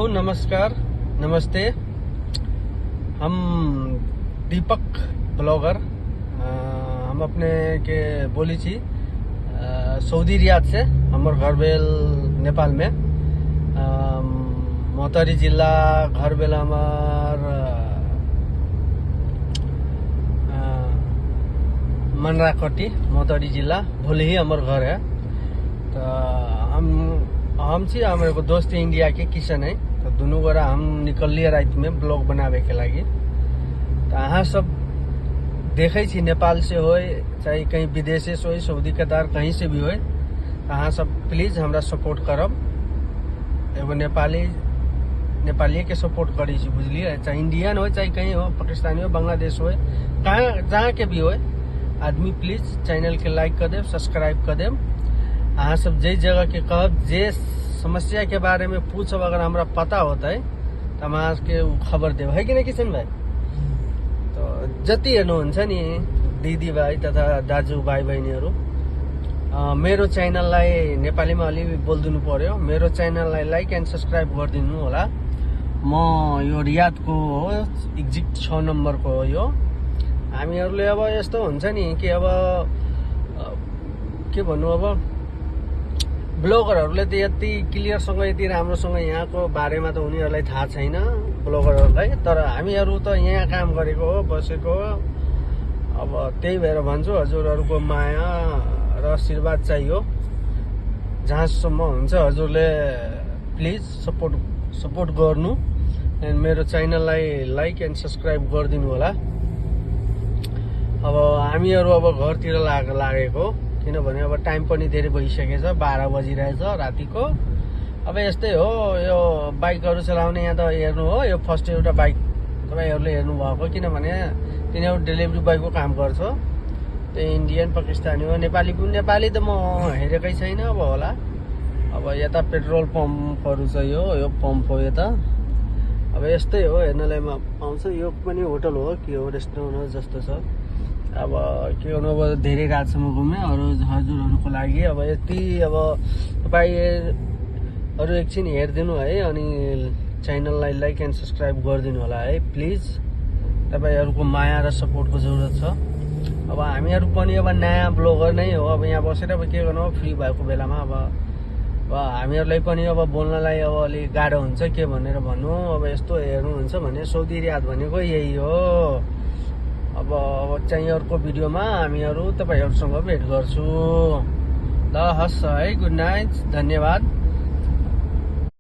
नमस्कार, नमस्ते। हम दीपक ब्लॉगर, हम अपने के बोली छी सऊदी रियाद से। हमार घर बेल नेपाल में, मोहतरी जिला घर बेल हमार मनराकटी मोहतरी जिला भोले ही हमार घर है। तो हम छी, हमारे को दोस्त इंडिया के किशन है। तो दोनों गोरा हम निकल लिए रात में ब्लॉग बनावे के लगी। तो अहाँ सब देखे छी, नेपाल से होए चाहे कहीं विदेशे से होए, सऊदी कतार कहीं से भी होए, तो अहाँ सब प्लीज हमरा सपोर्ट करब। एगो नेपाली के सपोर्ट करी छी, बुझलिए। चाहे इंडियन हो, चाहे कहीं हो, पाकिस्तानी हो, बांग्लादेश हो, कहाँ जहाँ के भी होए आदमी, प्लीज चैनल के लाइक कर देव, सब्सक्राइब कर देव। अहाँ सब जे जगह के कहब, जे समस्या के बारे में पूछब, अगर हमरा पता होता है तो हम अहाँ के खबर देव, है कि नहीं किशन भाई? तो जति हेर्नुहुन्छ नि दिदी भाइ तथा दाजु भाइ बहिनीहरू, मेरो च्यानललाई नेपालीमा अलि बोलिदिनु पर्यो। मेरो च्यानललाई लाइक एन्ड सब्सक्राइब गरिदिनु होला। म यो रियादको हो, एक्जिट 6 नम्बरको हो यो। हामीहरूले अब यस्तो हुन्छ नि कि अब के भन्नु, अब ब्लगरहरूले त यति क्लियरसँग, यति राम्रोसँग यहाँको बारेमा त उनीहरूलाई थाहा छैन ब्लगरहरूलाई। तर हामीहरू त यहाँ काम गरेको हो, बसेको हो। अब त्यही भएर भन्छु, हजुरहरूको माया र आशीर्वाद चाहियो। जहाँसम्म हुन्छ हजुरले प्लिज सपोर्ट गर्नु। एन्ड मेरो च्यानललाई लाइक एन्ड सब्सक्राइब गरिदिनु होला। अब हामीहरू अब घरतिर लागेको, किनभने अब टाइम पनि धेरै भइसकेछ, 12 बजिरहेछ रातिको। अब यस्तै हो, यो बाइकहरू चलाउने यहाँ त हेर्नु हो, यो फर्स्ट एउटा बाइक तपाईँहरूले हेर्नु भएको, किनभने तिनीहरू डेलिभरी बोयको काम गर्छ। त्यो इन्डियन पाकिस्तानी हो, नेपाली त म हेरेकै छैन। अब होला, अब यता पेट्रोल पम्पहरू छ, यो पम्प हो यता। अब यस्तै हो, हेर्नलाई पाउँछ। यो पनि होटल हो कि हो, रेस्टुरेन्ट हो जस्तो छ। अब के गर्नु, अब धेरै रातसम्म घुम्ने हजुरहरूको लागि अब यति। अब तपाईँहरू एकछिन हेरिदिनु है, अनि च्यानललाई लाइक एन्ड सब्सक्राइब गरिदिनु होला है प्लिज। तपाईँहरूको माया र सपोर्टको जरुरत छ। अब हामीहरू पनि अब नयाँ ब्लगर नै हो। अब यहाँ बसेर अब के गर्नु, फ्री भएको बेलामा अब हामीहरूलाई पनि अब बोल्नलाई अब अलिक गाह्रो हुन्छ के भनेर भन्नु। अब यस्तो हेर्नुहुन्छ भने सऊदी रियाद भनेको यही हो। अब चाहिँ अर्को भिडियोमा हामीहरू तपाईँहरूसँग भेट गर्छु। ल हस् है, गुड नाइट, धन्यवाद।